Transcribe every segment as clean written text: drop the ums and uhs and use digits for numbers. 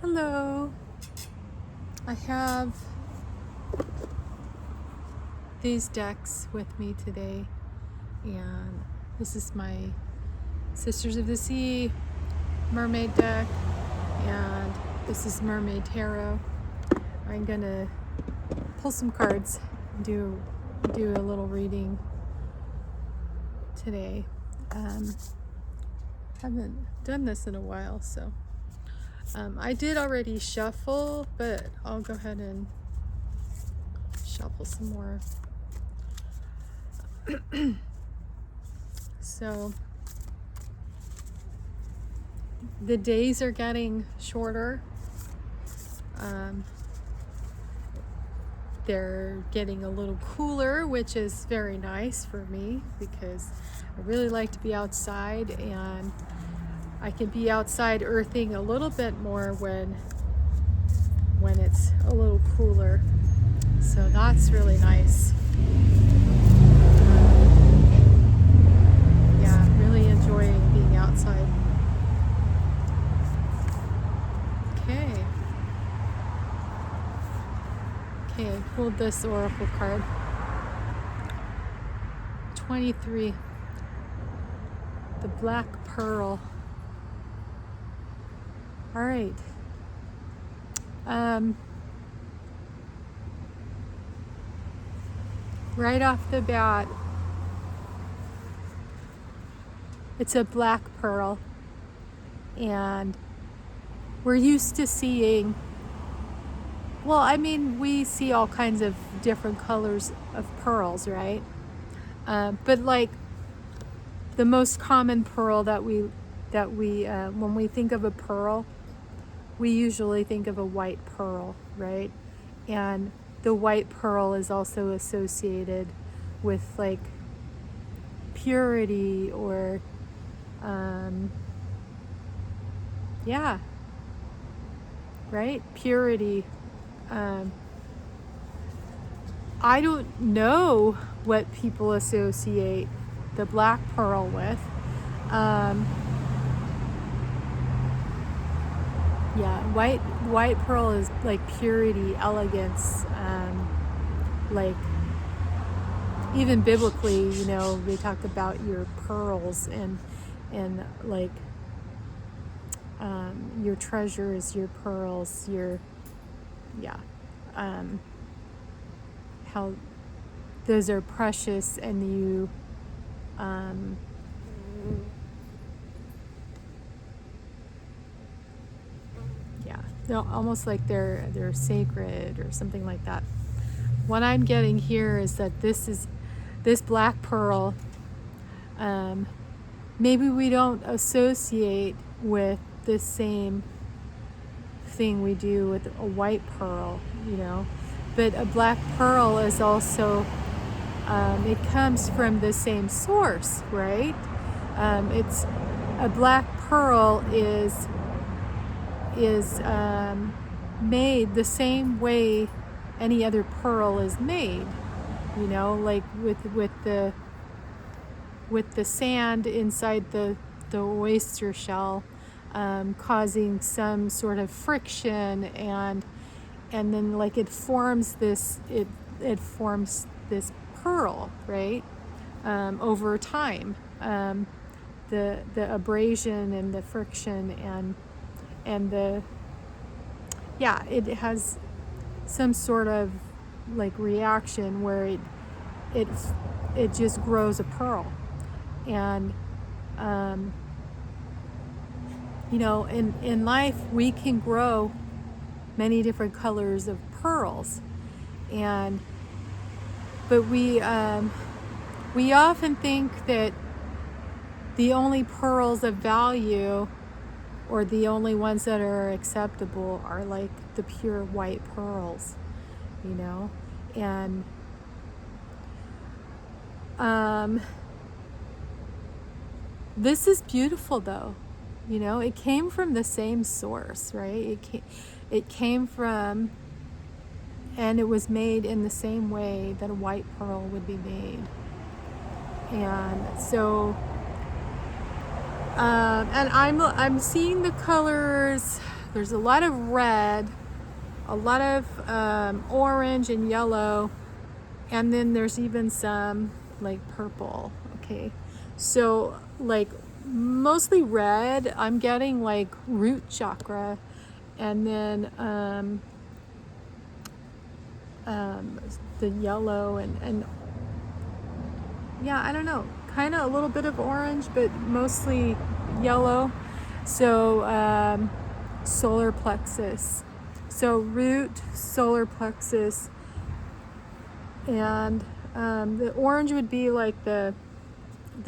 Hello. I have these decks with me today, and this is my Sisters of the Sea Mermaid deck, and this is Mermaid Tarot. I'm gonna pull some cards and do a little reading today. Haven't done this in a while, so I did already shuffle, but I'll go ahead and shuffle some more. So the days are getting shorter. They're getting a little cooler, which is very nice for me because I really like to be outside, and I can be outside earthing a little bit more when it's a little cooler. So that's really nice. Yeah, really enjoying being outside. Okay, hold this oracle card. 23. The Black Pearl. All right. Right off the bat, it's a black pearl, and we're used to seeing, well, I mean, we see all kinds of different colors of pearls, right? But like the most common pearl that we when we think of a pearl, we usually think of a white pearl, right? And the white pearl is also associated with like purity or yeah, right? Purity. I don't know what people associate the black pearl with. Yeah, white pearl is like purity, elegance, like even biblically, you know, they talk about your pearls and like your treasures, your pearls, how those are precious, and you they're almost like they're sacred or something like that. What I'm getting here is that this black pearl, maybe we don't associate with the same thing we do with a white pearl, you know, but a black pearl is also, it comes from the same source, right? It's a black pearl is made the same way any other pearl is made, you know, like with the sand inside the oyster shell, causing some sort of friction, and then like it forms this pearl, right? Over time, the abrasion and the friction and it has some sort of like reaction where it just grows a pearl. And you know, in life we can grow many different colors of pearls, but we often think that the only pearls of value, or the only ones that are acceptable, are like the pure white pearls, you know. And this is beautiful though, you know. It came from the same source, right? It came from, and it was made in the same way that a white pearl would be made. And so and I'm seeing the colors there's a lot of red, a lot of orange and yellow, and then there's even some like purple. Okay, so like mostly red. I'm getting like root chakra, and then the yellow and yeah, I don't know, kind of a little bit of orange, but mostly yellow. So solar plexus. So root, solar plexus, and the orange would be like the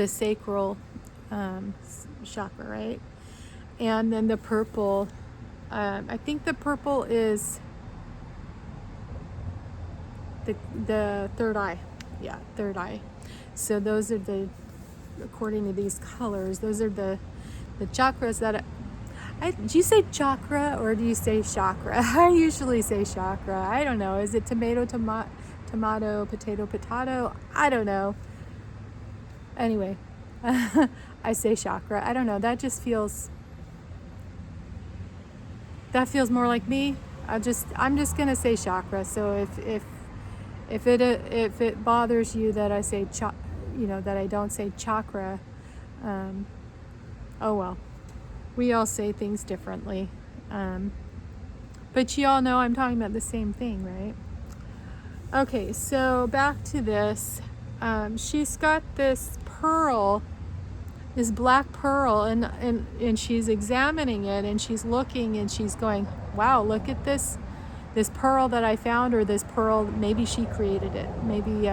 sacral chakra, right? And then the purple, I think the purple is the third eye. Yeah, third eye. So those are according to these colors, those are the chakras that do you say chakra or do you say chakra? I usually say chakra. I don't know. Is it tomato, tomato, potato? I don't know. Anyway, I say chakra. I don't know. That feels more like me. I'm just gonna say chakra. So if it bothers you that I say that I don't say chakra, oh well. We all say things differently. But you all know I'm talking about the same thing, right? Okay, so back to this. She's got this pearl, this black pearl, and she's examining it, and she's looking, and she's going, wow, look at this pearl that I found, or this pearl, maybe she created it. Maybe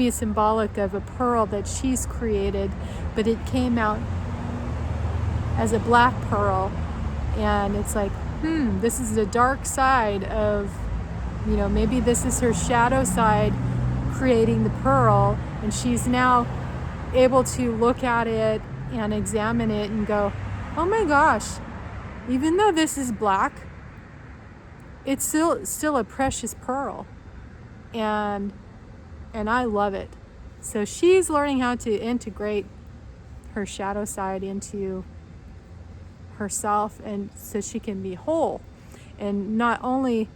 it's symbolic of a pearl that she's created, but it came out as a black pearl, and it's like, this is the dark side of, maybe this is her shadow side creating the pearl, and she's now able to look at it and examine it and go, oh my gosh, even though this is black, it's still a precious pearl, and I love it. So she's learning how to integrate her shadow side into herself, and so she can be whole and not only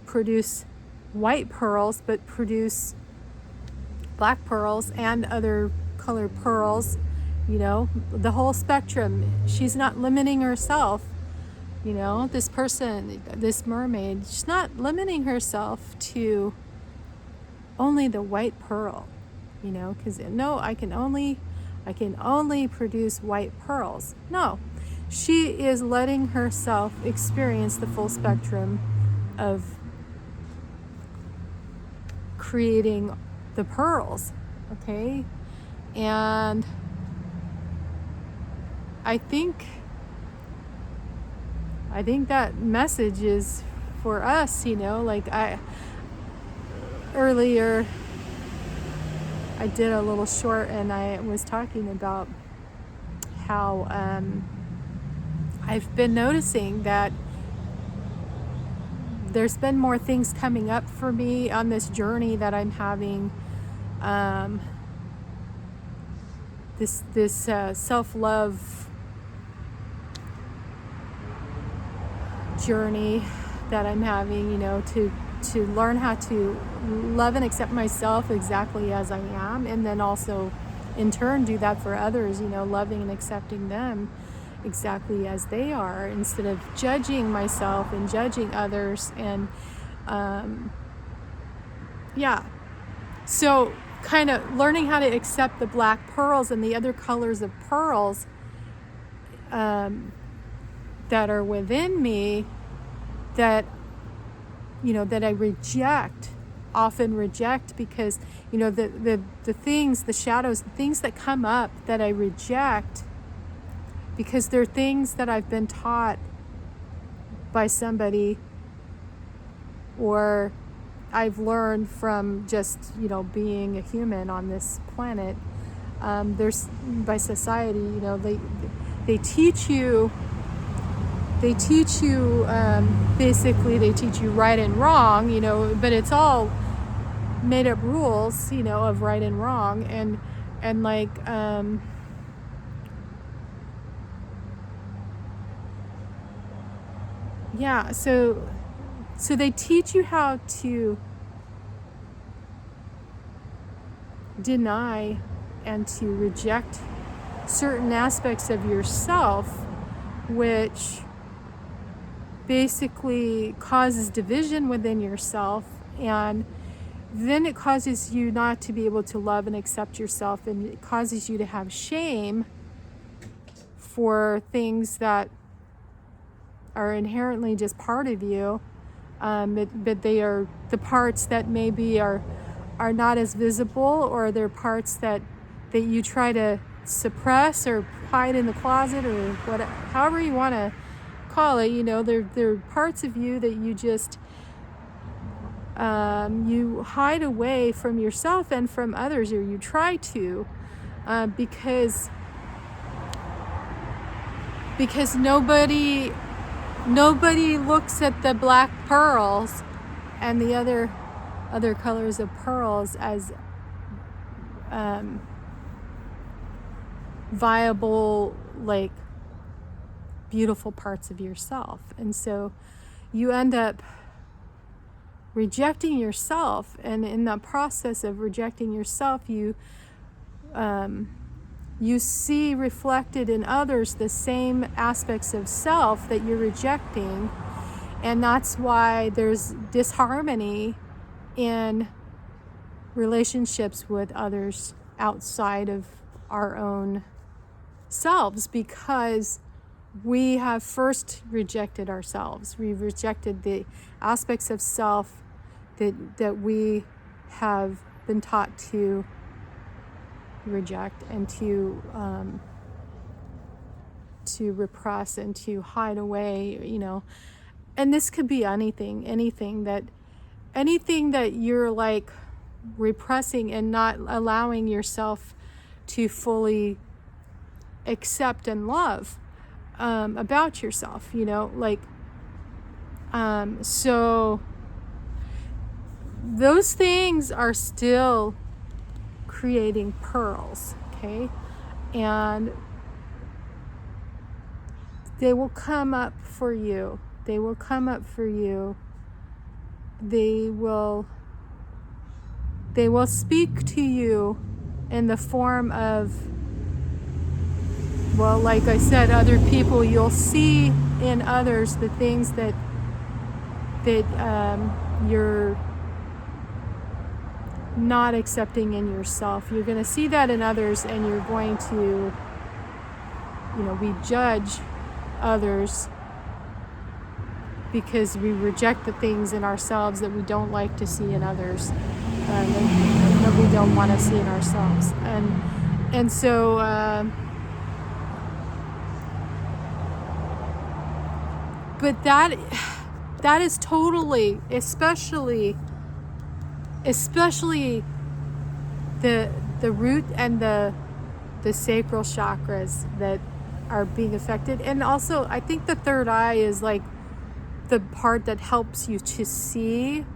produce white pearls but produce black pearls and other colored pearls, the whole spectrum. She's not limiting herself, this person, this mermaid, she's not limiting herself to only the white pearl, because no, I can only produce white pearls. No, she is letting herself experience the full spectrum of creating the pearls, okay? And I think that message is for us, earlier I did a little short, and I was talking about how I've been noticing that there's been more things coming up for me on this journey that I'm having, this self-love journey that I'm having, to learn how to love and accept myself exactly as I am, and then also in turn do that for others, loving and accepting them exactly as they are, instead of judging myself and judging others. And so kind of learning how to accept the black pearls and the other colors of pearls that are within me, that that I often reject, because the things, the shadows, the things that come up that I reject, because they're things that I've been taught by somebody, or I've learned from just being a human on this planet. There's, by society, they teach you basically they teach you right and wrong, but it's all made up rules, of right and wrong, and like yeah, so they teach you how to deny and to reject certain aspects of yourself, which basically causes division within yourself, and then it causes you not to be able to love and accept yourself, and it causes you to have shame for things that are inherently just part of you, but they are the parts that maybe are not as visible, or they're parts that you try to suppress or hide in the closet, or whatever, however you want to call it. They're parts of you that you just you hide away from yourself and from others, or you try to, because nobody looks at the black pearls and the other colors of pearls as viable, like, beautiful parts of yourself. And so you end up rejecting yourself, and in that process of rejecting yourself, you see reflected in others the same aspects of self that you're rejecting, and that's why there's disharmony in relationships with others outside of our own selves, because we have first rejected ourselves. We've rejected the aspects of self that we have been taught to reject and to repress and to hide away, And this could be anything that you're like repressing and not allowing yourself to fully accept and love about yourself, so those things are still creating pearls, okay? And they will come up for you. They will speak to you in the form of, well, like I said, other people. You'll see in others the things that you're not accepting in yourself. You're going to see that in others, and you're going to, we judge others because we reject the things in ourselves that we don't like to see in others, and that we don't want to see in ourselves. And so but that is totally, especially the root and the sacral chakras that are being affected. And also, I think the third eye is like the part that helps you to see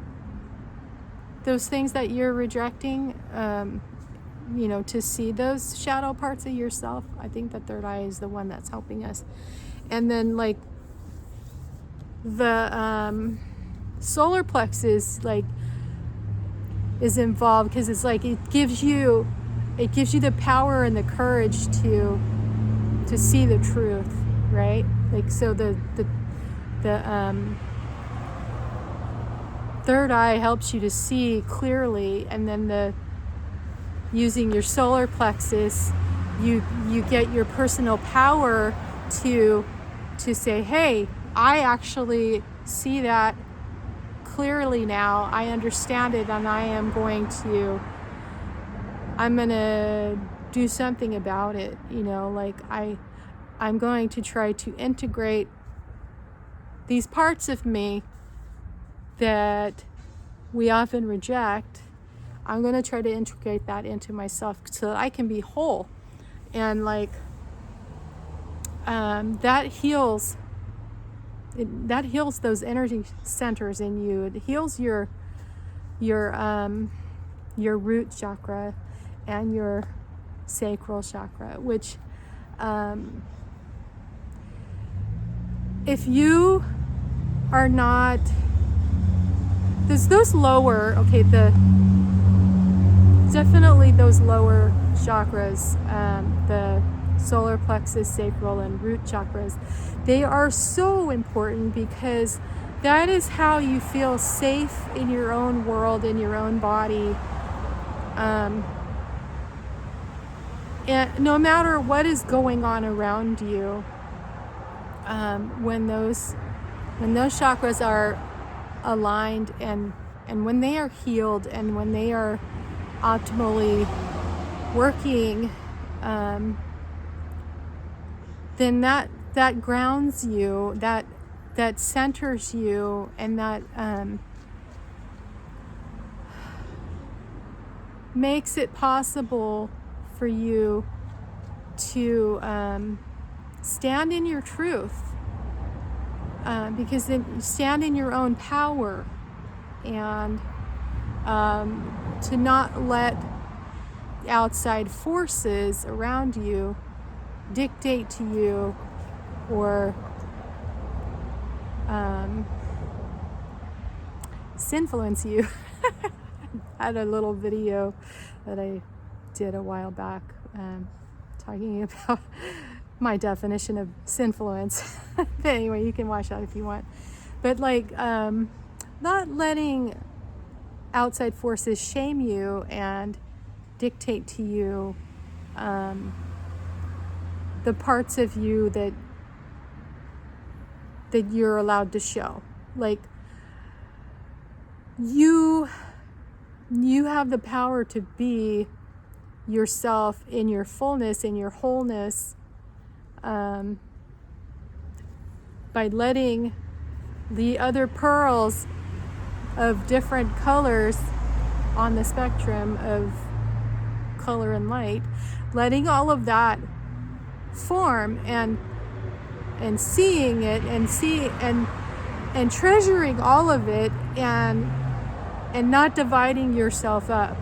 those things that you're rejecting, to see those shadow parts of yourself. I think the third eye is the one that's helping us. And then, like, the solar plexus, like, is involved because it's like it gives you the power and the courage to see the truth, right? Like, so the third eye helps you to see clearly, and then using your solar plexus, you get your personal power to say, hey, I actually see that clearly now. I understand it, and I'm going to do something about it. Like, I'm going to try to integrate these parts of me that we often reject. I'm going to try to integrate that into myself so that I can be whole. And that heals those energy centers in you. It heals your root chakra and your sacral chakra, which if you are not, there's those lower, okay, definitely those lower chakras, the solar plexus, sacral, and root chakras, they are so important because that is how you feel safe in your own world, in your own body. And no matter what is going on around you, when those chakras are aligned and when they are healed and when they are optimally working, then that grounds you, that centers you, and that makes it possible for you to stand in your truth, because then you stand in your own power, and to not let outside forces around you dictate to you or influence you. I had a little video that I did a while back talking about my definition of sinfluence. But anyway, you can watch that if you want. But like not letting outside forces shame you and dictate to you the parts of you that you're allowed to show. Like you have the power to be yourself in your fullness, in your wholeness, by letting the other pearls of different colors on the spectrum of color and light, letting all of that form and seeing it and treasuring all of it, and not dividing yourself up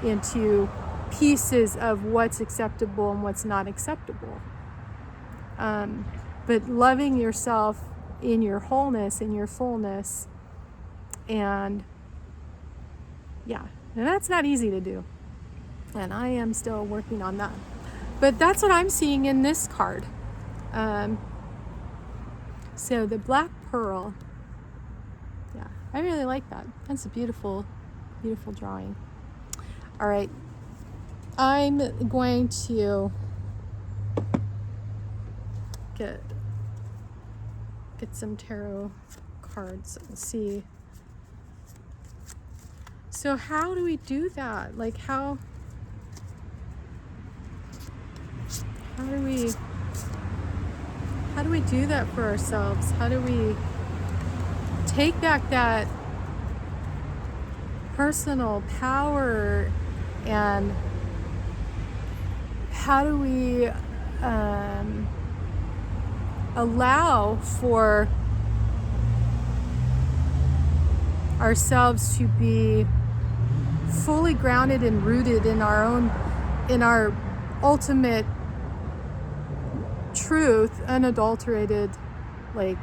into pieces of what's acceptable and what's not acceptable, but loving yourself in your wholeness, in your fullness. And yeah, and that's not easy to do, and I am still working on that, but that's what I'm seeing in this card. So the black pearl, yeah, I really like that. That's a beautiful, beautiful drawing. All right, I'm going to get some tarot cards and see. So how do we do that? Like how do we do that for ourselves? How do we take back that personal power, and how do we allow for ourselves to be fully grounded and rooted in our ultimate truth, unadulterated, like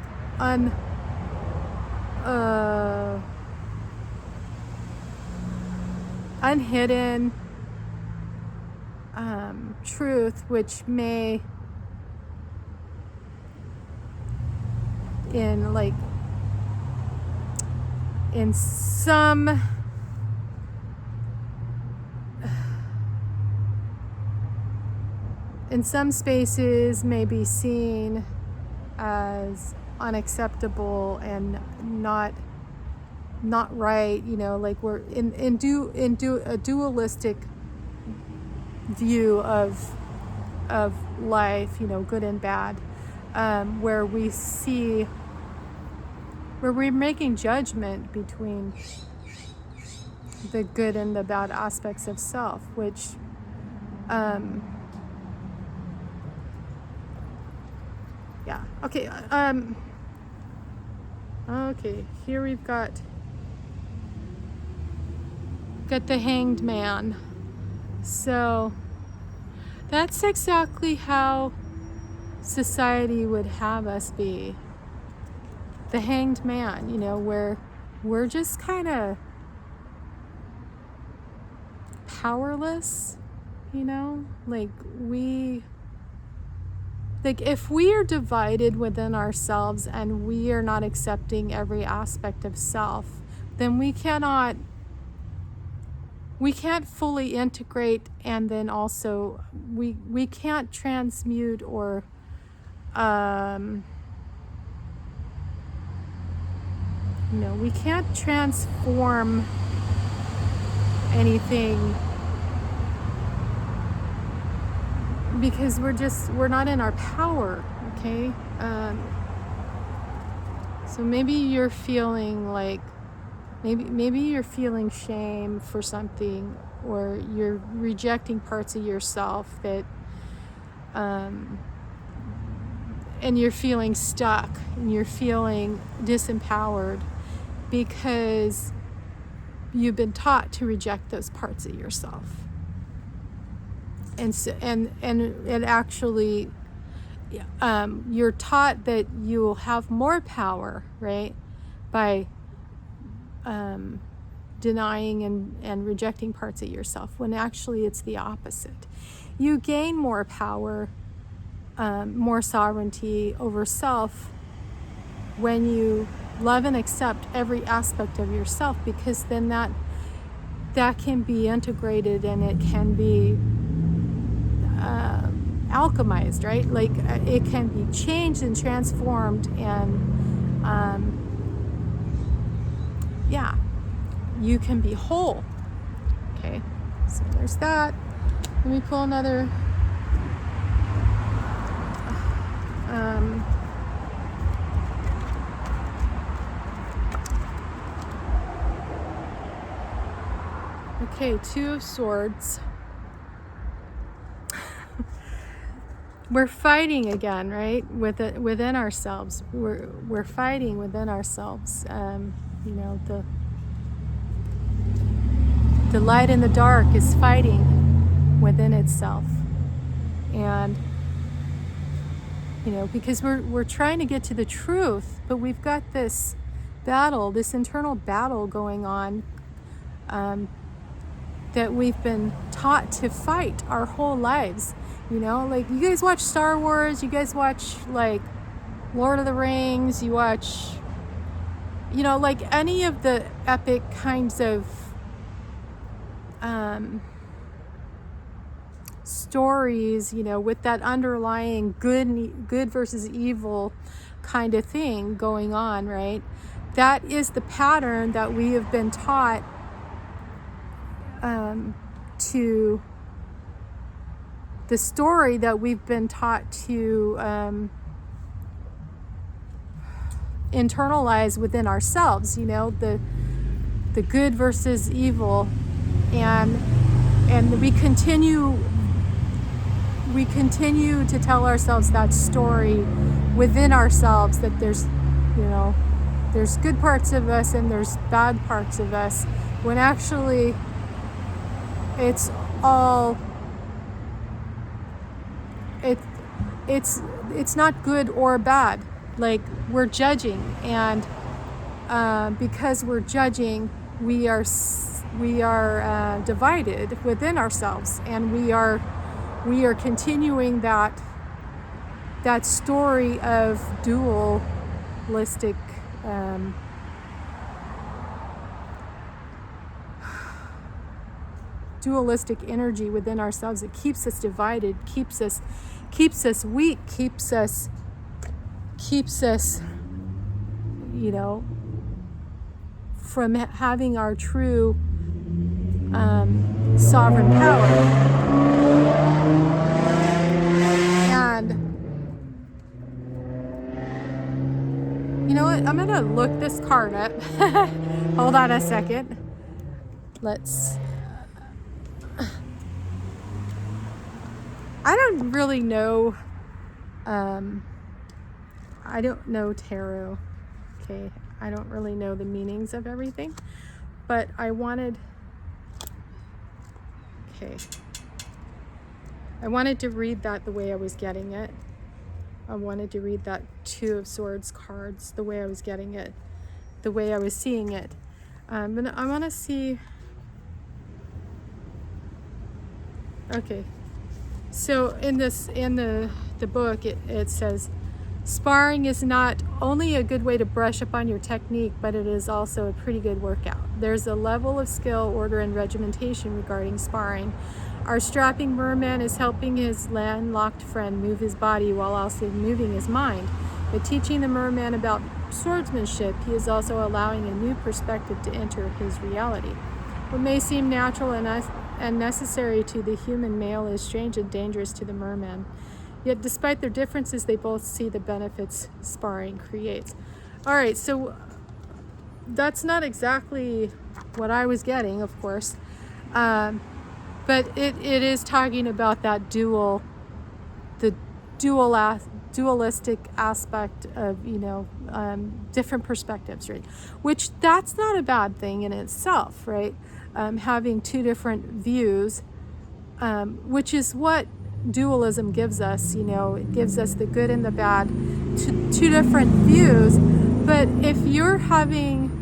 unhidden truth, which may in some spaces may be seen as unacceptable and not right, like we're in a dualistic view of life, good and bad, where we're making judgment between the good and the bad aspects of self, which yeah, okay, okay, here we've got the Hanged Man. So that's exactly how society would have us be. the Hanged Man, you know, where we're just kind of powerless, you know, like if we are divided within ourselves and we are not accepting every aspect of self, then we can't fully integrate, and then also we can't transmute or we can't transform anything, because we're not in our power. Okay. So maybe you're feeling like maybe you're feeling shame for something, or you're rejecting parts of yourself that and you're feeling stuck and you're feeling disempowered because you've been taught to reject those parts of yourself. And so, and it actually you're taught that you will have more power, right, by denying and rejecting parts of yourself, when actually it's the opposite. You gain more power, more sovereignty over self when you love and accept every aspect of yourself, because then that can be integrated and it can be alchemized, right? Like it can be changed and transformed, and you can be whole. Okay, so there's that. Let me pull another okay, Two of Swords. We're fighting again, right? Within ourselves. We're fighting within ourselves. The light and the dark is fighting within itself. And because we're trying to get to the truth, but we've got this battle, this internal battle going on, that we've been taught to fight our whole lives. Like, you guys watch Star Wars, you guys watch like Lord of the Rings, you watch like any of the epic kinds of stories, with that underlying good versus evil kind of thing going on, right? That is the pattern that we have been taught to, the story that we've been taught to internalize within ourselves, the good versus evil, and we continue to tell ourselves that story within ourselves, that there's good parts of us and there's bad parts of us, when actually it's all it's not good or bad. Like, we're judging, and because we're judging, we are divided within ourselves, and we are continuing that story of dualistic energy within ourselves. It keeps us divided, keeps us weak, keeps us from having our true sovereign power. And you know what? I'm gonna look this card up. Hold on a second. I don't really know. I don't know tarot. Okay, I don't really know the meanings of everything, but I wanted to read that the way I was getting it. I wanted to read that Two of Swords cards the way I was getting it, the way I was seeing it. But I want to see. Okay, so in the book, it says, sparring is not only a good way to brush up on your technique, but it is also a pretty good workout. There's a level of skill, order, and regimentation regarding sparring. Our strapping merman is helping his landlocked friend move his body while also moving his mind. By teaching the merman about swordsmanship, he is also allowing a new perspective to enter his reality. What may seem natural and necessary to the human male is strange and dangerous to the merman. Yet despite their differences, they both see the benefits sparring creates. All right, so that's not exactly what I was getting, of course. But it is talking about that the dualistic aspect of, different perspectives, right? Which that's not a bad thing in itself, right? Having two different views, which is what dualism gives us. It gives us the good and the bad, two different views. But if you're having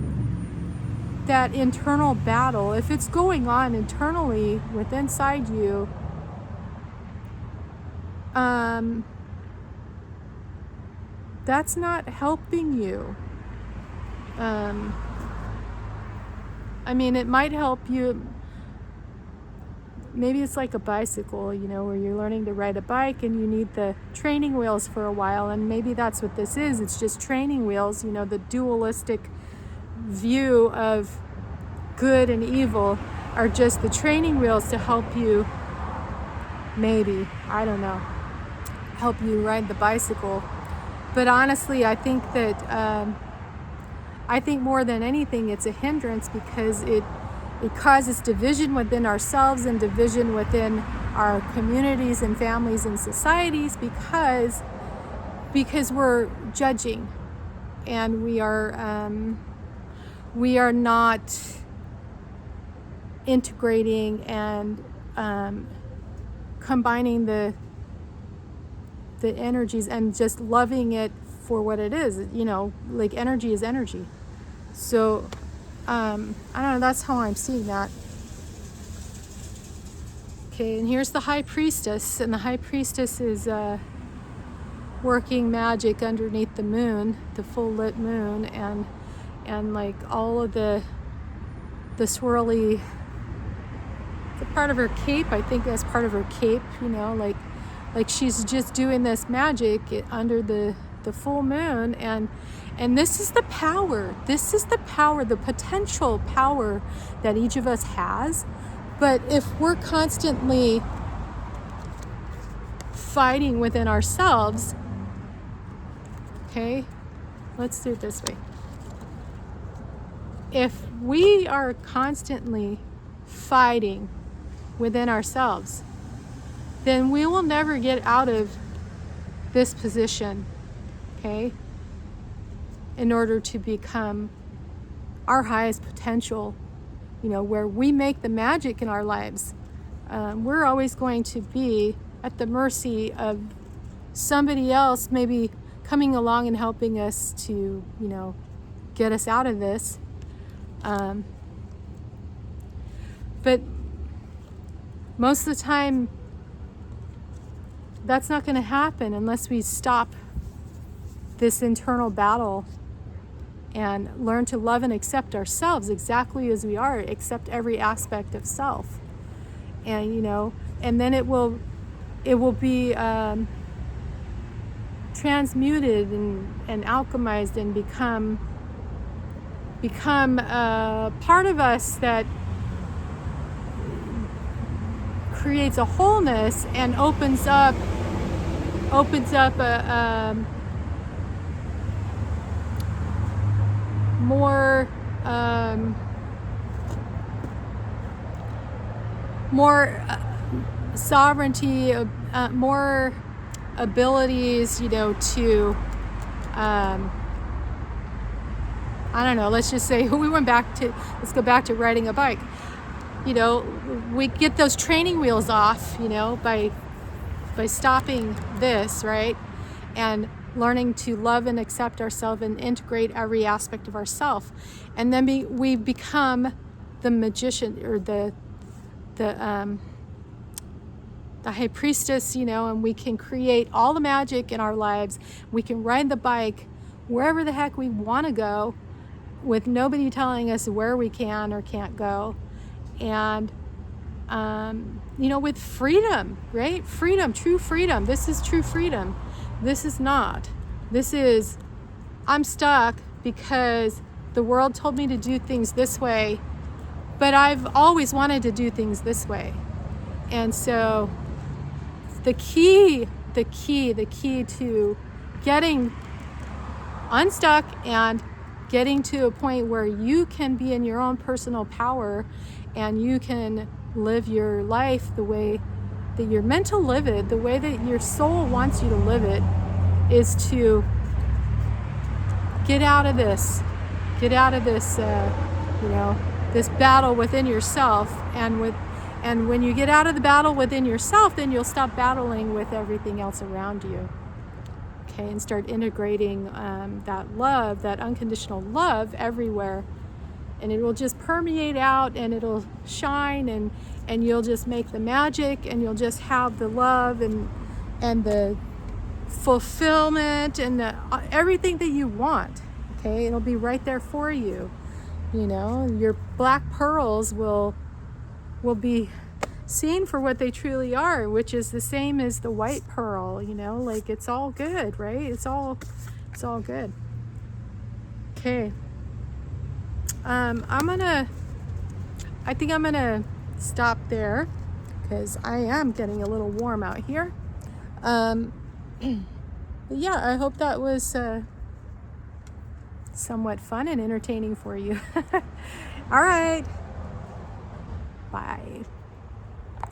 that internal battle, if it's going on internally inside you, that's not helping you. It might help you. Maybe it's like a bicycle, where you're learning to ride a bike and you need the training wheels for a while, and maybe that's what this is. It's just training wheels, the dualistic view of good and evil are just the training wheels to help you, maybe, I don't know, help you ride the bicycle. But honestly, I think that I think more than anything it's a hindrance, because it causes division within ourselves and division within our communities and families and societies, because we're judging, and we are not integrating and combining the energies and just loving it for what it is. Like energy is energy. So I don't know, that's how I'm seeing that. Okay, and here's the High Priestess, and the High Priestess is working magic underneath the moon, the full lit moon, and like all of the swirly, the part of her cape, I think that's part of her cape, like she's just doing this magic under the full moon, and this is the power, the potential power that each of us has. But if we're constantly fighting within ourselves, okay, let's do it this way. If we are constantly fighting within ourselves, then we will never get out of this position, okay, in order to become our highest potential, where we make the magic in our lives. We're always going to be at the mercy of somebody else maybe coming along and helping us to, get us out of this. But most of the time, that's not going to happen unless we stop this internal battle and learn to love and accept ourselves exactly as we are, accept every aspect of self. And, and then it will be transmuted and alchemized and become a part of us that creates a wholeness and opens up a more sovereignty, more abilities, to I don't know, let's just say let's go back to riding a bike. We get those training wheels off, by stopping this, right? and learning to love and accept ourselves and integrate every aspect of ourselves. And then we become the magician, or the high priestess, and we can create all the magic in our lives. We can ride the bike wherever the heck we want to go with nobody telling us where we can or can't go. And, with freedom, right? Freedom, true freedom. This is true freedom. This is not. This is, I'm stuck because the world told me to do things this way, but I've always wanted to do things this way. And so the key to getting unstuck and getting to a point where you can be in your own personal power and you can live your life the way that you're meant to live it, the way that your soul wants you to live it, is to get out of this this battle within yourself. And when you get out of the battle within yourself, then you'll stop battling with everything else around you. Okay, and start integrating that love, that unconditional love everywhere. And it will just permeate out, and it'll shine, and you'll just make the magic, and you'll just have the love and the fulfillment and the everything that you want. Okay, it'll be right there for you. Your black pearls will be seen for what they truly are, which is the same as the white pearl. Like, it's all good, right? It's all good. Okay. I think I'm gonna stop there because I am getting a little warm out here. But yeah, I hope that was somewhat fun and entertaining for you. All right. Bye.